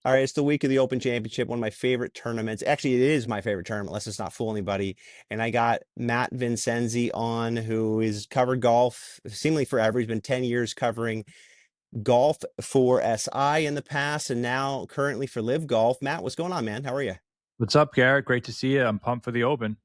All right, it's the week of the Open Championship, one of my favorite tournaments. Actually, it is my favorite tournament, unless it's not fool anybody. And I got Matt Vincenzi on, who has covered golf seemingly forever. He's been 10 years covering golf for SI in the past, and now currently for Live Golf. Matt, what's going on, man? How are you? What's up, Garrett? Great to see you. I'm pumped for the Open.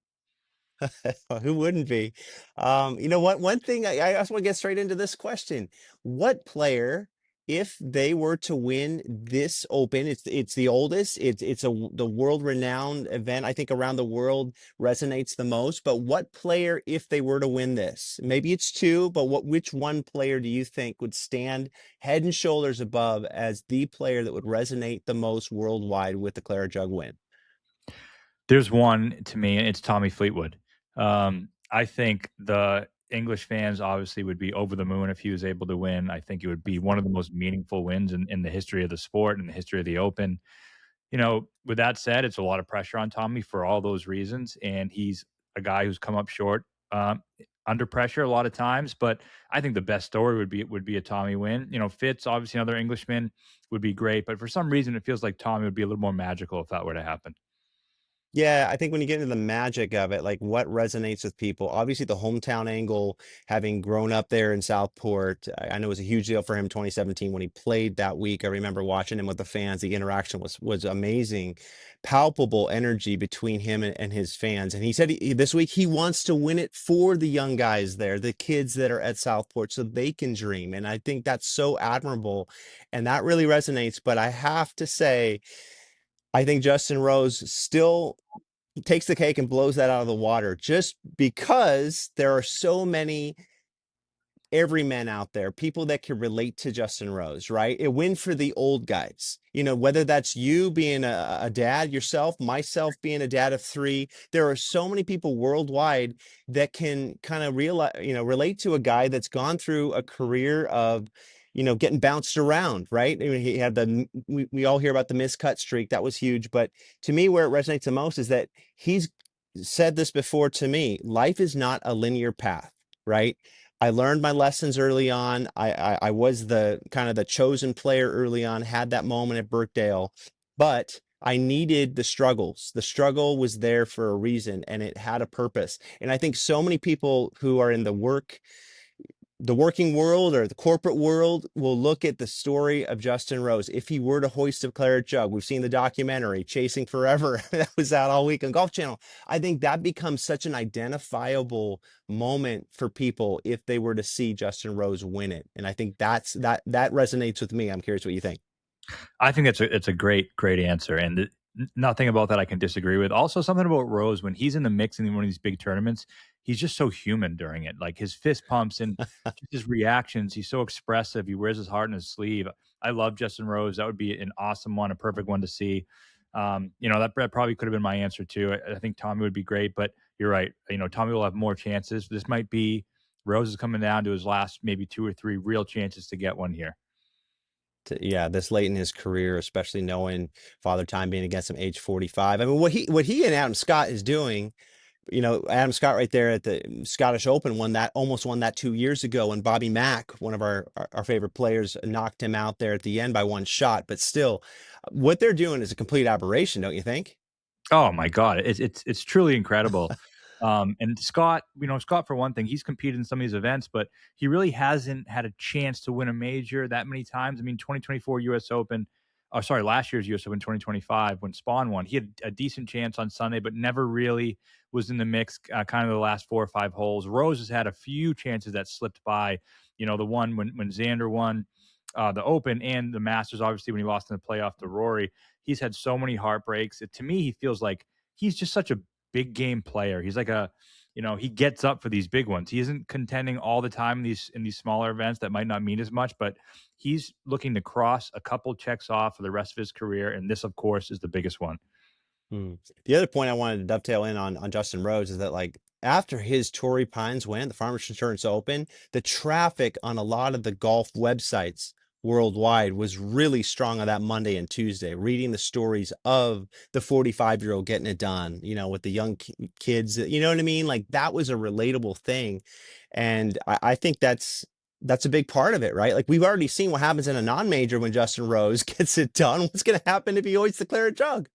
Who wouldn't be? You know what? One thing I just want to get straight into this question. What player, if they were to win this Open, it's the oldest, the world-renowned event, I think around the world resonates the most. But what player, if they were to win this, maybe it's two, but which one player do you think would stand head and shoulders above as the player that would resonate the most worldwide with the Claret Jug win? There's one to me, and it's Tommy Fleetwood. I think the English fans obviously would be over the moon if he was able to win. I think it would be one of the most meaningful wins in the history of the sport and the history of the Open. With that said, it's a lot of pressure on Tommy for all those reasons, and he's a guy who's come up short under pressure a lot of times. But I think the best story would be a Tommy win. Fitz, obviously another Englishman, would be great, but for some reason, it feels like Tommy would be a little more magical if that were to happen. Yeah, I think when you get into the magic of it, like what resonates with people, obviously the hometown angle, having grown up there in Southport, I know it was a huge deal for him 2017 when he played that week. I remember watching him with the fans. The interaction was amazing, palpable energy between him and his fans. And he said this week he wants to win it for the young guys there, the kids that are at Southport, so they can dream. And I think that's so admirable, and that really resonates. But I have to say, I think Justin Rose still takes the cake and blows that out of the water just because there are so many everymen out there, people that can relate to Justin Rose, right? It win for the old guys. Whether that's you being a dad yourself, myself being a dad of three, there are so many people worldwide that can kind of realize, relate to a guy that's gone through a career of, getting bounced around, right? I mean, he had we all hear about the miscut streak. That was huge. But to me, where it resonates the most is that he's said this before to me, life is not a linear path, right? I learned my lessons early on. I was the kind of the chosen player early on, had that moment at Birkdale, but I needed the struggles. The struggle was there for a reason and it had a purpose. And I think so many people who are in the working world or the corporate world will look at the story of Justin Rose. If he were to hoist a claret jug, we've seen the documentary Chasing Forever that was out all week on Golf Channel. I think that becomes such an identifiable moment for people if they were to see Justin Rose win it. And I think that resonates with me. I'm curious what you think. I think it's a great answer, and nothing about that I can disagree with. Also, something about Rose when he's in the mix in one of these big tournaments, he's just so human during it. Like his fist pumps and just his reactions. He's so expressive. He wears his heart in his sleeve. I love Justin Rose. That would be an awesome one, a perfect one to see. That probably could have been my answer too. I think Tommy would be great, but you're right. Tommy will have more chances. This might be Rose is coming down to his last maybe two or three real chances to get one here. Yeah, this late in his career, especially knowing Father Time being against him age 45. I mean, what he and Adam Scott is doing, Adam Scott right there at the Scottish Open almost won that 2 years ago, and Bobby Mack, one of our favorite players, knocked him out there at the end by one shot. But still, what they're doing is a complete aberration, don't you think? Oh my god, it's truly incredible. And Scott, Scott for one thing, he's competed in some of these events, but he really hasn't had a chance to win a major that many times. I mean, 2024 U.S. Open, oh sorry, last year's U.S. Open 2025 when Spawn won, he had a decent chance on Sunday, but never really was in the mix. Kind of the last 4 or 5 holes. Rose has had a few chances that slipped by. The one when Xander won the Open and the Masters, obviously when he lost in the playoff to Rory. He's had so many heartbreaks. To me, he feels like he's just such a big game player. He's like he gets up for these big ones. He isn't contending all the time in these smaller events that might not mean as much, but he's looking to cross a couple checks off for the rest of his career, and this, of course, is the biggest one. Hmm. The other point I wanted to dovetail in on Justin Rose is that, like, after his Torrey Pines win, the Farmers Insurance Open, the traffic on a lot of the golf websites worldwide was really strong on that Monday and Tuesday, reading the stories of the 45-year-old getting it done, with the young kids, you know what I mean? Like that was a relatable thing. And I think that's That's a big part of it, right? Like we've already seen what happens in a non-major when Justin Rose gets it done. What's going to happen if he hoists the claret jug?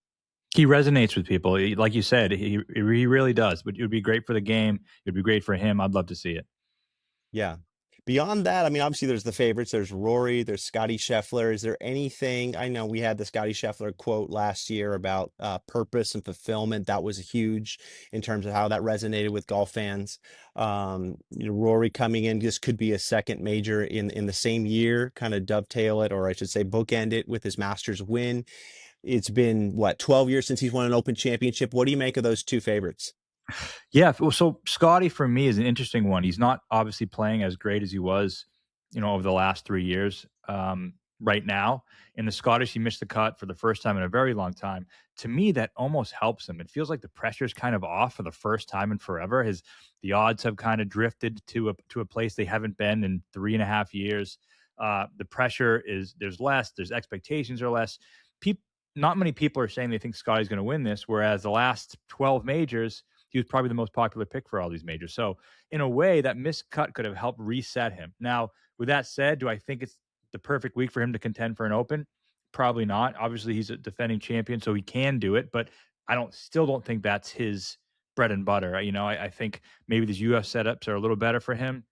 He resonates with people. Like you said, he really does. But it would be great for the game. It would be great for him. I'd love to see it. Yeah. Beyond that, I mean, obviously there's the favorites. There's Rory, there's Scotty Scheffler. Is there anything? I know we had the Scotty Scheffler quote last year about purpose and fulfillment. That was huge in terms of how that resonated with golf fans. Rory coming in, this could be a second major in the same year, kind of dovetail it, or I should say bookend it with his Masters win. It's been what, 12 years since he's won an Open Championship. What do you make of those two favorites? Yeah, well, so Scotty for me is an interesting one. He's not obviously playing as great as he was, over the last 3 years. Right now, in the Scottish, he missed the cut for the first time in a very long time. To me, that almost helps him. It feels like the pressure's kind of off for the first time in forever. The odds have kind of drifted to a place they haven't been in 3.5 years. The pressure is there's less. There's expectations are less. People, not many people are saying they think Scotty's going to win this. Whereas the last 12 majors, he was probably the most popular pick for all these majors. So in a way, that missed cut could have helped reset him. Now, with that said, do I think it's the perfect week for him to contend for an Open? Probably not. Obviously, he's a defending champion, so he can do it. But I don't think that's his bread and butter. I think maybe these US setups are a little better for him.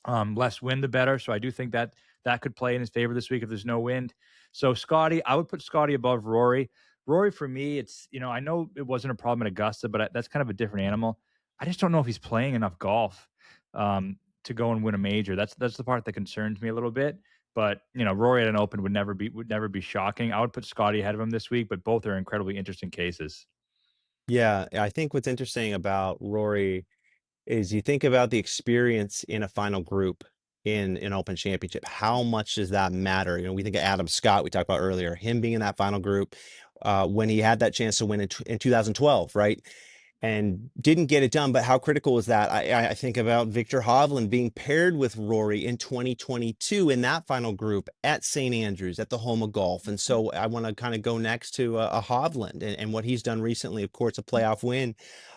Less wind, the better. So I do think that that could play in his favor this week if there's no wind. So Scotty, I would put Scotty above Rory. Rory for me, I know it wasn't a problem at Augusta, but that's kind of a different animal. I just don't know if he's playing enough golf to go and win a major. That's the part that concerns me a little bit. But Rory at an Open would never be shocking. I would put Scotty ahead of him this week, but both are incredibly interesting cases. Yeah, I think what's interesting about Rory is you think about the experience in a final group in an Open Championship. How much does that matter? We think of Adam Scott, we talked about earlier, him being in that final group when he had that chance to win in 2012, right? And didn't get it done. But how critical is that? I think about Victor Hovland being paired with Rory in 2022 in that final group at St. Andrews at the home of golf. And so I want to kind of go next to a Hovland and what he's done recently. Of course, a playoff win.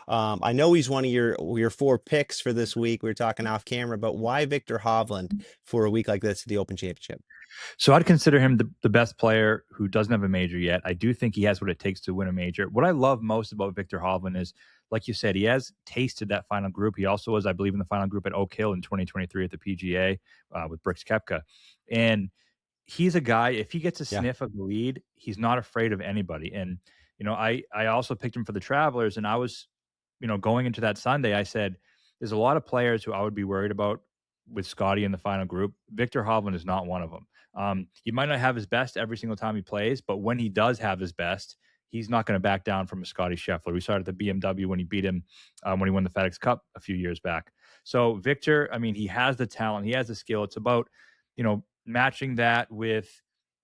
I know he's one of your four picks for this week. We were talking off camera, but why Victor Hovland for a week like this at the Open Championship? So I'd consider him the best player who doesn't have a major yet. I do think he has what it takes to win a major. What I love most about Victor Hovland is, like you said, he has tasted that final group. He also was, I believe, in the final group at Oak Hill in 2023 at the PGA with Brooks Koepka. And he's a guy, if he gets a Yeah. sniff of the lead, he's not afraid of anybody. And, I also picked him for the Travelers, and I was, going into that Sunday, I said, there's a lot of players who I would be worried about with Scotty in the final group. Victor Hovland is not one of them. He might not have his best every single time he plays, but when he does have his best, he's not going to back down from a Scotty Scheffler. We saw it at the BMW when he beat him when he won the FedEx Cup a few years back. So Victor, I mean, he has the talent, he has the skill. It's about matching that with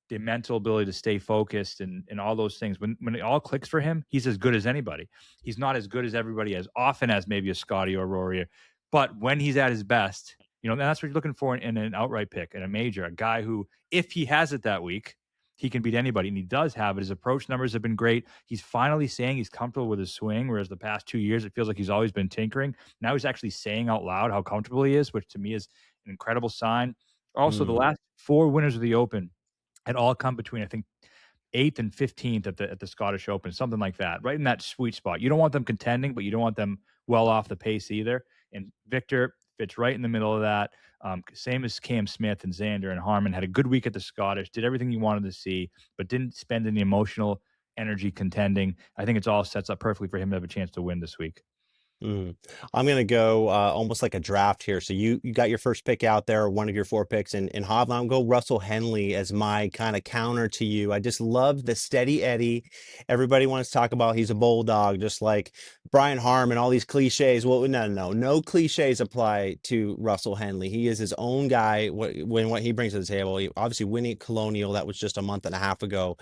the mental ability to stay focused and all those things. When it all clicks for him, he's as good as anybody. He's not as good as everybody as often as maybe a Scotty or Rory, but when he's at his best, that's what you're looking for in an outright pick in a major. A guy who, if he has it that week, he can beat anybody, and he does have it. His approach numbers have been great. He's finally saying he's comfortable with his swing, whereas the past 2 years it feels like he's always been tinkering. Now he's actually saying out loud how comfortable he is, which to me is an incredible sign. Also, the Mm. last four winners of the Open had all come between, I think, 8th and 15th at the Scottish Open, something like that, right in that sweet spot. You don't want them contending, but you don't want them well off the pace either. And Victor fits right in the middle of that. Same as Cam Smith and Xander and Harmon, had a good week at the Scottish, did everything you wanted to see, but didn't spend any emotional energy contending. I think it's all sets up perfectly for him to have a chance to win this week. Mm. I'm gonna go almost like a draft here. So you got your first pick out there, one of your four picks, and Hovland. I'll go Russell Henley as my kind of counter to you. I just love the steady Eddie. Everybody wants to talk about he's a bulldog, just like Brian Harmon, all these cliches. Well, no cliches apply to Russell Henley. He is his own guy. What he brings to the table. He, obviously winning at Colonial, that was just a month and a half ago.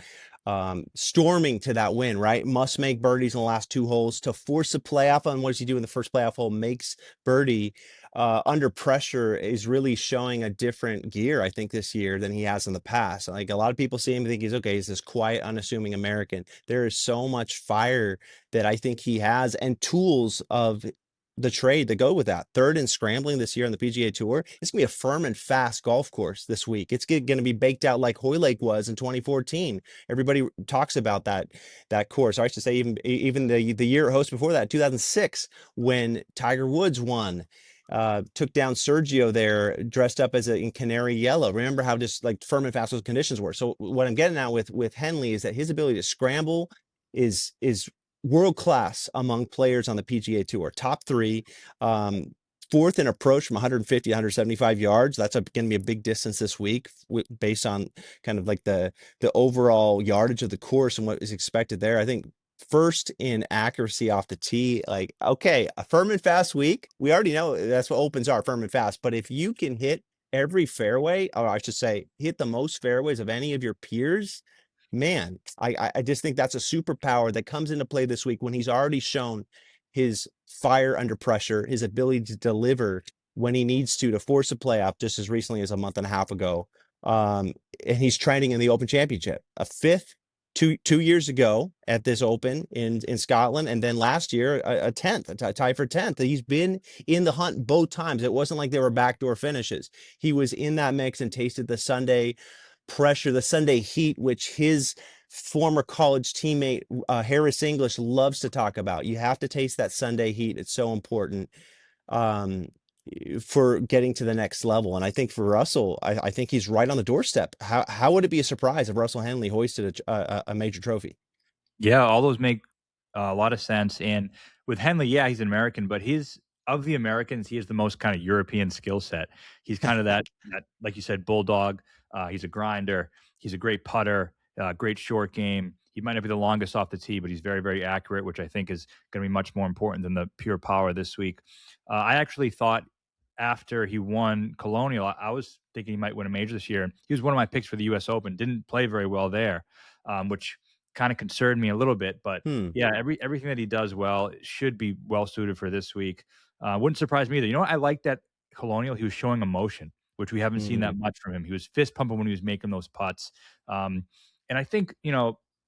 Storming to that win, right? Must make birdies in the last two holes to force a playoff. And what does he do in the first playoff hole? Makes birdie under pressure, is really showing a different gear, I think, this year than he has in the past. Like a lot of people see him and think he's okay. He's this quiet, unassuming American. There is so much fire that I think he has and tools of the trade to go with that. Third in scrambling this year on the PGA Tour. It's gonna be a firm and fast golf course this week. It's gonna be baked out like Hoylake was in 2014. Everybody talks about that course. Or I should say even the year host before that, 2006, when Tiger Woods won. Took down Sergio there, dressed up in canary yellow. Remember how just like firm and fast those conditions were. So what I'm getting at with Henley is that his ability to scramble is world class among players on the PGA Tour. Top three, fourth in approach from 150 to 175 yards. That's going to be a big distance this week, based on kind of like the overall yardage of the course and what is expected there. I think first in accuracy off the tee. Like, okay, a firm and fast week. We already know that's what opens are, firm and fast. But if you can hit every fairway, or I should say, hit the most fairways of any of your peers, man, I just think that's a superpower that comes into play this week when he's already shown his fire under pressure, his ability to deliver when he needs to force a playoff just as recently as a month and a half ago. Um, and he's training in the Open Championship, a fifth two years ago at this Open in Scotland, and then last year a 10th, a tie for 10th. He's been in the hunt both times. It wasn't like they were backdoor finishes. He was in that mix and tasted the Sunday pressure, the Sunday heat, which his former college teammate Harris English loves to talk about. You have to taste that Sunday heat. It's so important. Um, for getting to the next level. And I think for Russell, I think he's right on the doorstep. How would it be a surprise if Russell Henley hoisted a major trophy? Yeah, all those make a lot of sense. And with Henley, yeah, he's an American, but he's of the Americans, he has the most kind of European skill set. He's kind of that like you said, bulldog. He's a grinder. He's a great putter, great short game. He might not be the longest off the tee, but he's very, very accurate, which I think is going to be much more important than the pure power this week. I actually thought after he won Colonial, I was thinking he might win a major this year. He was one of my picks for the U.S. Open. Didn't play very well there, which kind of concerned me a little bit. But Hmm. yeah, everything that he does well should be well suited for this week. Wouldn't surprise me either. You know what? I like that Colonial. He was showing emotion, which we haven't seen that Hmm. much from him. He was fist pumping when he was making those putts. And I think,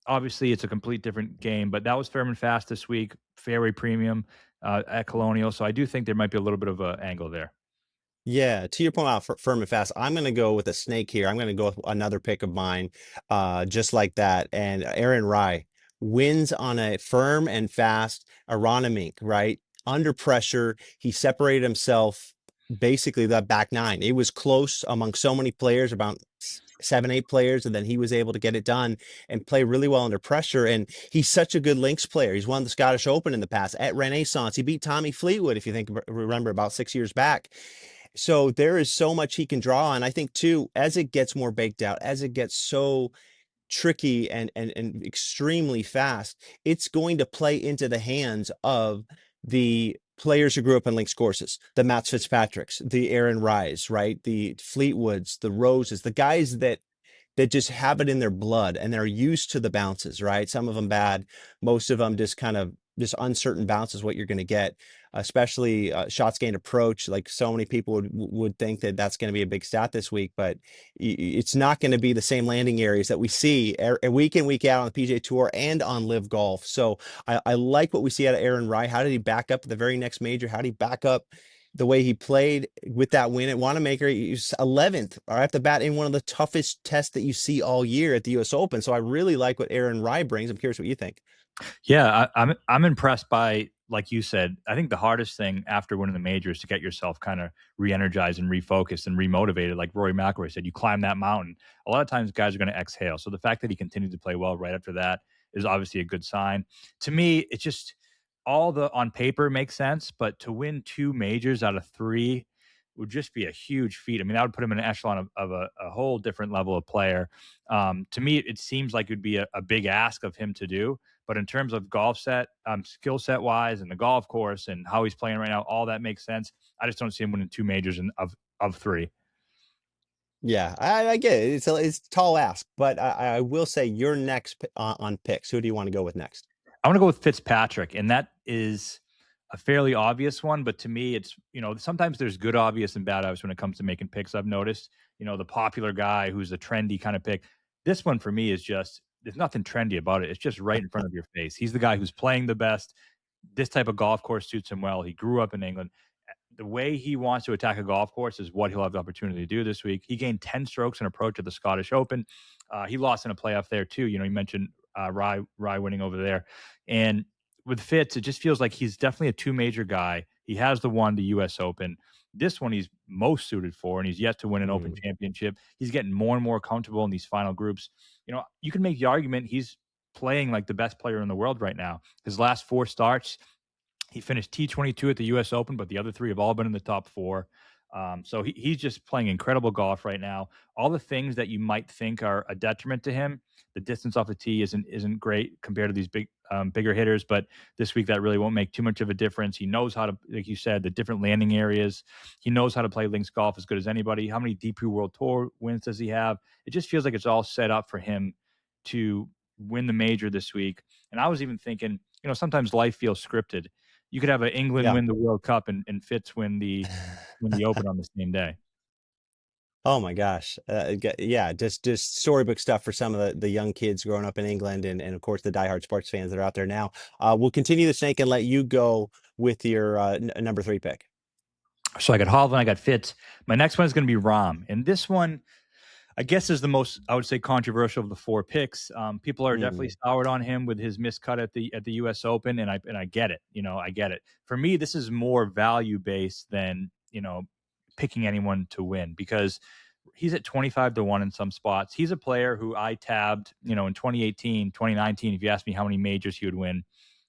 obviously it's a complete different game, but that was firm and fast this week. Fairway premium at Colonial. So I do think there might be a little bit of an angle there. Yeah, to your point about firm and fast, I'm going to go with a snake here. I'm going to go with another pick of mine, just like that. And Aaron Rye wins on a firm and fast Aronimink, right? Under pressure, he separated himself basically that back nine. It was close among so many players, about seven, eight players, and then he was able to get it done and play really well under pressure. And he's such a good links player. He's won the Scottish Open in the past at Renaissance. He beat Tommy Fleetwood, if you remember, about 6 years back. So there is so much he can draw on. I think too, as it gets more baked out, as it gets so tricky and extremely fast, it's going to play into the hands of the players who grew up on links courses, the Mats Fitzpatricks, the Aaron Rise, right? The Fleetwoods, the Roses, the guys that just have it in their blood and they're used to the bounces, right? Some of them bad, most of them just kind of just uncertain bounces what you're going to get, especially shots gained approach. Like so many people would think that that's going to be a big stat this week, but it's not going to be the same landing areas that we see week in, week out on the PGA Tour and on Live Golf. So I like what we see out of Aaron Rai. How did he back up at the very next major? How did he back up the way he played with that win at Wanamaker? He's 11th right off the bat in one of the toughest tests that you see all year at the U.S. Open. So I really like what Aaron Rai brings. I'm curious what you think. Yeah, I'm impressed by, like you said. I think the hardest thing after winning the major is to get yourself kind of re-energized and refocused and remotivated. Like Rory McIlroy said, you climb that mountain. A lot of times, guys are going to exhale. So the fact that he continued to play well right after that is obviously a good sign. To me, it's just all the on paper makes sense, but to win two majors out of three would just be a huge feat. I mean, that would put him in an echelon of a whole different level of player. To me, it seems like it would be a big ask of him to do. But in terms of golf set, skill set wise, and the golf course and how he's playing right now, all that makes sense. I just don't see him winning two majors of three. Yeah, I get it. It's a tall ask, but I will say your next on picks. Who do you want to go with next? I want to go with Fitzpatrick, and that is a fairly obvious one. But to me, it's sometimes there's good obvious and bad obvious when it comes to making picks. I've noticed, the popular guy who's a trendy kind of pick. This one for me is just there's nothing trendy about it. It's just right in front of your face. He's the guy who's playing the best. this type of golf course suits him well. He grew up in England. The way he wants to attack a golf course is what he'll have the opportunity to do this week. He gained 10 strokes in approach at the Scottish Open. He lost in a playoff there too. You know, you mentioned Rye winning over there. And with Fitz, it just feels like he's definitely a two major guy. He has the US Open. This one he's most suited for, and he's yet to win an Open Mm. championship. He's getting more and more comfortable in these final groups. You know, you can make the argument he's playing like the best player in the world right now. His last four starts, he finished T22 at the US Open, but the other three have all been in the top four. So he's just playing incredible golf right now. All the things that you might think are a detriment to him, the distance off the tee isn't great compared to these bigger hitters. But this week that really won't make too much of a difference. He knows how to, like you said, the different landing areas. He knows how to play links golf as good as anybody. How many DP World Tour wins does he have? It just feels like it's all set up for him to win the major this week. And I was even thinking, you know, sometimes life feels scripted. You could have a England Yeah. win the World Cup and Fitz win the Open on the same day. Oh my gosh. Yeah, just storybook stuff for some of the young kids growing up in England and of course the diehard sports fans that are out there now. We'll continue the snake and let you go with your number 3 pick. So I got Hovland, I got Fitz. My next one is going to be Rom, and this one I guess is the most, I would say, controversial of the four picks. People are definitely Mm, soured on him with his miscut at the U.S. Open, and I get it. You know, I get it. For me, this is more value based than, you know, picking anyone to win, because he's at 25 to 1 in some spots. He's a player who I tabbed, you know, in 2018, 2019. If you asked me how many majors he would win,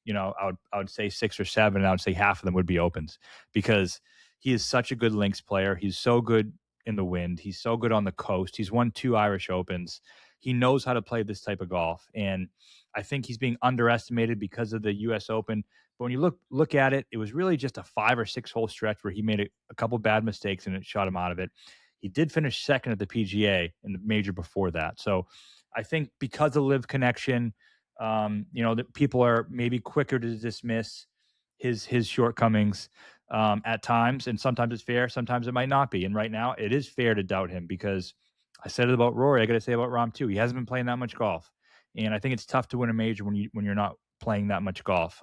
you know, I would say 6 or 7, and I would say half of them would be Opens, because he is such a good links player. He's so good in the wind. He's so good on the coast. He's won 2 Irish Opens. He knows how to play this type of golf, and I think he's being underestimated because of the U.S. Open. But when you look at it, it was really just a 5 or 6 hole stretch where he made a couple bad mistakes and it shot him out of it. He did finish second at the PGA in the major before that. So I think because of LIV connection, you know, that people are maybe quicker to dismiss his shortcomings at times, and sometimes it's fair, sometimes it might not be. And right now, it is fair to doubt him, because I said it about Rory. I got to say about Rahm too. He hasn't been playing that much golf, and I think it's tough to win a major when you're not playing that much golf.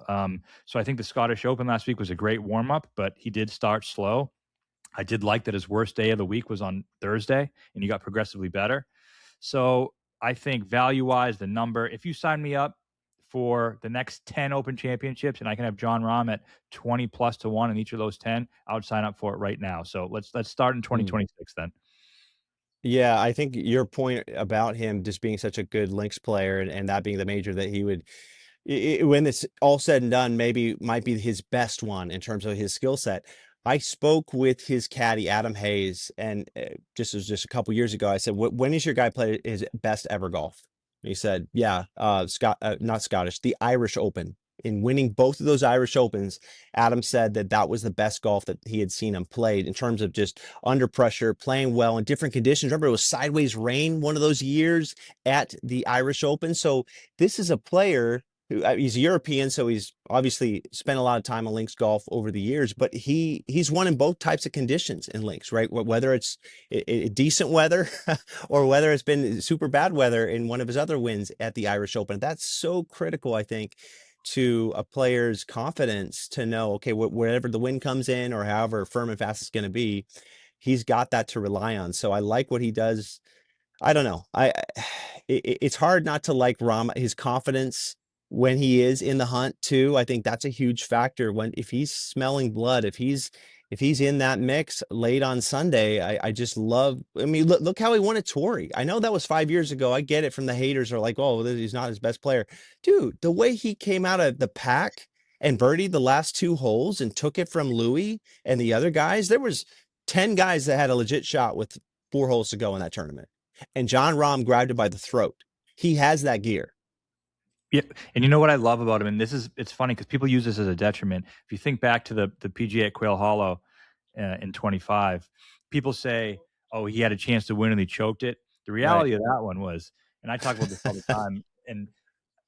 So I think the Scottish Open last week was a great warm up, but he did start slow. I did like that his worst day of the week was on Thursday, and he got progressively better. So I think value wise, the number, if you sign me up for the next 10 Open championships and I can have John Rahm at 20 plus to 1 in each of those 10, I would sign up for it right now. So let's start in mm. 2026 then. Yeah, I think your point about him just being such a good links player and that being the major that he would when it's all said and done, maybe might be his best one in terms of his skill set. I spoke with his caddy, Adam Hayes, and just a couple years ago, I said, When is your guy play his best ever golf?" He said, "Yeah, not Scottish, the Irish Open." In winning both of those Irish Opens, Adam said that that was the best golf that he had seen him played in terms of just under pressure, playing well in different conditions. Remember, it was sideways rain one of those years at the Irish Open. So this is a player he's European, so he's obviously spent a lot of time on links golf over the years, but he's won in both types of conditions in links, right? Whether it's decent weather or whether it's been super bad weather in one of his other wins at the Irish Open. That's so critical, I think, to a player's confidence to know, okay, wherever the wind comes in or however firm and fast it's going to be, he's got that to rely on. So I like what he does. I don't know. It's hard not to like Rama, his confidence when he is in the hunt too. I think that's a huge factor when if he's smelling blood, if he's in that mix late on Sunday. I just love. I mean, look how he won at Torrey. I know that was 5 years ago. I get it from the haters are like, oh, he's not his best player, dude. The way he came out of the pack and birdied the last 2 holes and took it from Louis and the other guys. There was 10 guys that had a legit shot with 4 holes to go in that tournament. And John Rahm grabbed it by the throat. He has that gear. Yeah, and you know what I love about him, and it's funny because people use this as a detriment. If you think back to the PGA at Quail Hollow in 25, people say, "Oh, he had a chance to win and he choked it." The Right. reality of that one was, and I talk about this all the time, and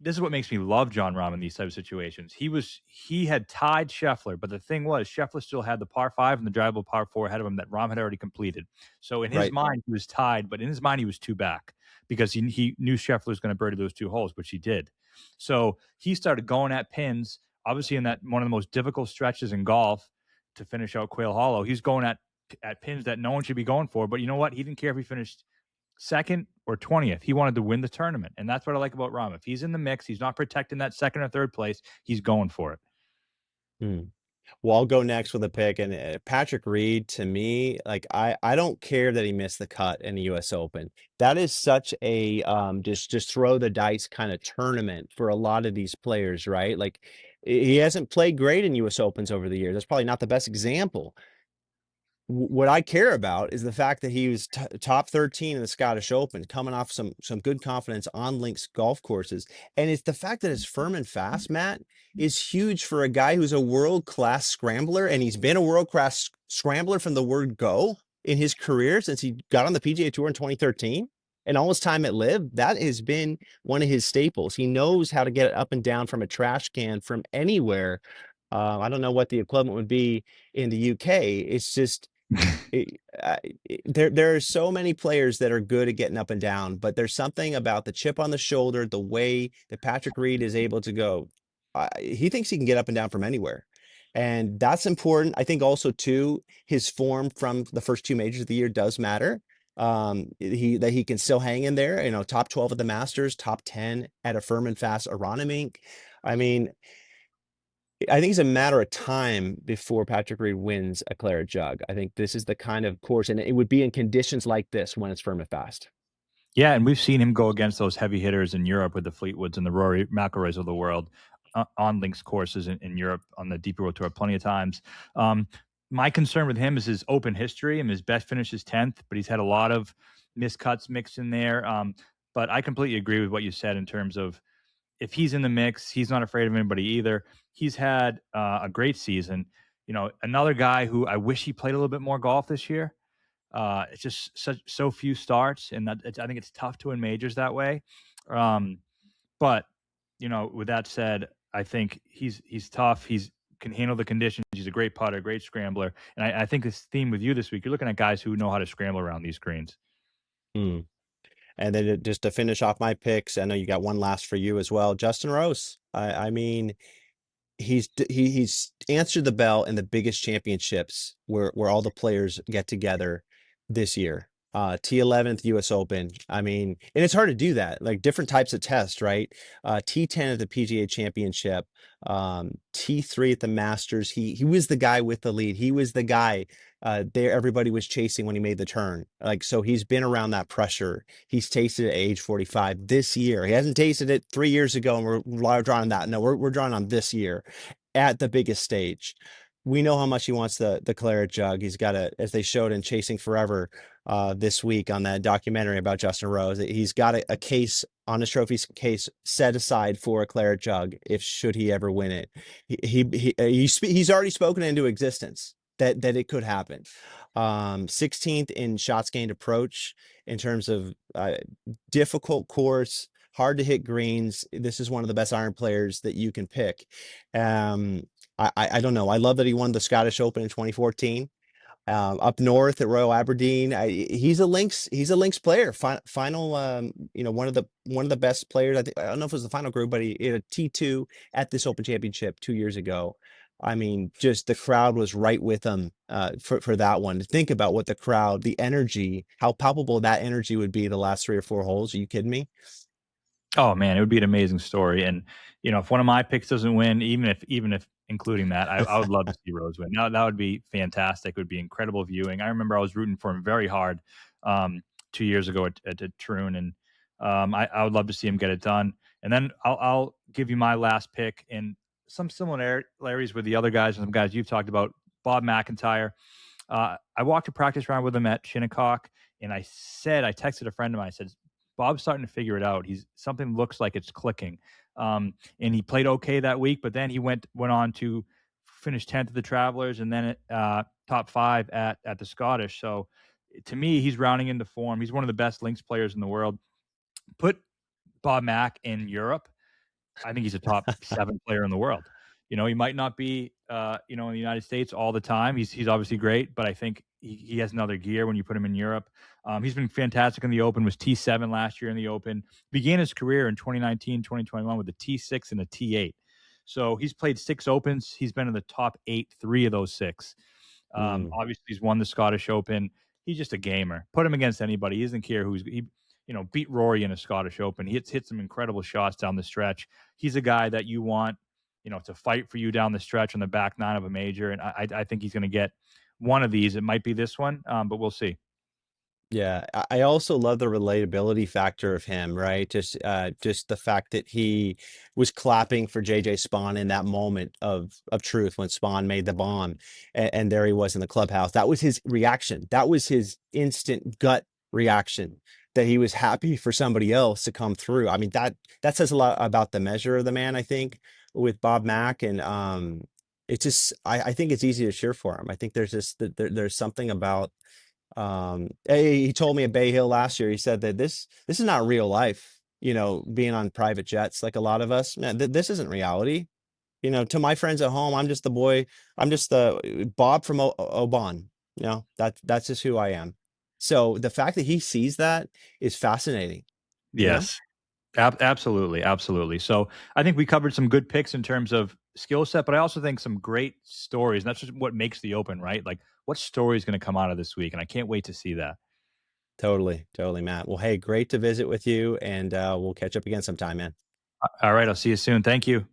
this is what makes me love John Rahm in these type of situations. He had tied Scheffler, but the thing was Scheffler still had the par five and the drivable par four ahead of him that Rahm had already completed. So in his Right. mind, he was tied, but in his mind, he was 2 back because he knew Scheffler was going to birdie those 2 holes, which he did. So he started going at pins obviously in that one of the most difficult stretches in golf to finish out Quail Hollow. He's going at pins that no one should be going for. But you know what? He didn't care if he finished second or 20th. He wanted to win the tournament. And that's what I like about Rahm. If he's in the mix, he's not protecting that second or third place, he's going for it. Hmm. Well, I'll go next with a pick, and Patrick Reed, to me, like I don't care that he missed the cut in the U.S. Open. That is such a just throw the dice kind of tournament for a lot of these players, right? Like he hasn't played great in U.S. Opens over the years. That's probably not the best example. What I care about is the fact that he was top 13 in the Scottish Open, coming off some good confidence on links golf courses, and it's the fact that it's firm and fast, Matt, is huge for a guy who's a world-class scrambler, and he's been a world-class scrambler from the word go in his career since he got on the PGA Tour in 2013, and all his time at LIV. That has been one of his staples. He knows how to get it up and down from a trash can from anywhere. I don't know what the equivalent would be in the UK. It's just it, there are so many players that are good at getting up and down, but there's something about the chip on the shoulder, the way that Patrick Reed is able to go. He thinks he can get up and down from anywhere, and that's important. I think also too his form from the first two majors of the year does matter. He can still hang in there. Top 12 at the Masters, top 10 at a firm and fast Aronimink. I mean, I think it's a matter of time before Patrick Reed wins a claret jug. I think this is the kind of course, and it would be in conditions like this when it's firm and fast. Yeah, and we've seen him go against those heavy hitters in Europe with the Fleetwoods and the Rory McIlroys of the world on links courses in Europe on the DP World Tour plenty of times. My concern with him is his open history. I mean, his best finish is 10th, but he's had a lot of miscuts mixed in there. But I completely agree with what you said in terms of if he's in the mix, he's not afraid of anybody either. He's had a great season. Another guy who I wish he played a little bit more golf this year. It's just so few starts, and I think it's tough to win majors that way. But with that said, I think he's tough. He's can handle the conditions. He's a great putter, great scrambler, and I think this theme with you this week, you're looking at guys who know how to scramble around these greens. Hmm. And then just to finish off my picks, I know you got one last for you as well. Justin Rose. I mean, he's answered the bell in the biggest championships where all the players get together this year. T11th US Open. I mean, and it's hard to do that. Like different types of tests, right? T10 at the PGA Championship, T3 at the Masters. He was the guy with the lead. He was the guy there everybody was chasing when he made the turn. Like so he's been around that pressure. He's tasted it at age 45 this year. He hasn't tasted it 3 years ago, and we're drawing on that. No, we're drawing on this year at the biggest stage. We know how much he wants the claret jug. He's got as they showed in Chasing Forever this week on that documentary about Justin Rose. He's got a case on his trophies case set aside for a claret jug if should he ever win it. He's already spoken into existence that it could happen. 16th in shots gained approach in terms of difficult course, hard to hit greens. This is one of the best iron players that you can pick. I don't know. I love that he won the Scottish Open in 2014. Up north at Royal Aberdeen, he's a links player. Final, one of the best players. I don't know if it was the final group, but he had a T2 at this Open Championship 2 years ago. I mean, just the crowd was right with him for that one. Think about what the crowd, the energy, how palpable that energy would be the last 3 or 4 holes. Are you kidding me? Oh man, it would be an amazing story. And if one of my picks doesn't win, even if including that, I would love to see Rose win. Now that would be fantastic. It would be incredible viewing. I remember I was rooting for him very hard 2 years ago at Troon, and I would love to see him get it done. And then I'll give you my last pick and some similarities with the other guys and some guys you've talked about. Bob McIntyre. I walked a practice round with him at Shinnecock, and I texted a friend of mine. I said, Bob's starting to figure it out. Something looks like it's clicking. And he played okay that week, but then he went on to finish 10th at the Travelers and then top 5 at the Scottish. So to me, he's rounding into form. He's one of the best links players in the world. Put Bob Mack in Europe, I think he's a top 7 player in the world. He might not be, in the United States all the time. He's obviously great, but I think he has another gear when you put him in Europe. He's been fantastic in the Open, was T7 last year in the Open. Began his career in 2019, 2021 with a T6 and a T8. So he's played 6 opens. He's been in the top 8 3 of those 6. Mm. Obviously, he's won the Scottish Open. He's just a gamer. Put him against anybody. He doesn't care beat Rory in a Scottish Open. He hits some incredible shots down the stretch. He's a guy that you want, to fight for you down the stretch on the back nine of a major. And I think he's going to get one of these. It might be this one, but we'll see. Yeah, I also love the relatability factor of him, right? Just the fact that he was clapping for JJ Spawn in that moment of truth when Spawn made the bomb, and there he was in the clubhouse. That was his reaction. That was his instant gut reaction, that he was happy for somebody else to come through. I mean, that says a lot about the measure of the man, I think, with Bob Mack, and it's just I think it's easy to cheer for him. I think there's something about he told me at Bay Hill last year, he said that this is not real life, being on private jets like a lot of us. Man, this isn't reality. To my friends at home, I'm just the boy, I'm just the Bob from Oban. That's just who I am. So the fact that he sees that is fascinating, you know? Yes. Absolutely, absolutely. So I think we covered some good picks in terms of skill set, but I also think some great stories. And that's just what makes the Open, right? Like, what story is going to come out of this week? And I can't wait to see that. Totally, totally, Matt. Well, hey, great to visit with you, and we'll catch up again sometime, man. All right, I'll see you soon. Thank you.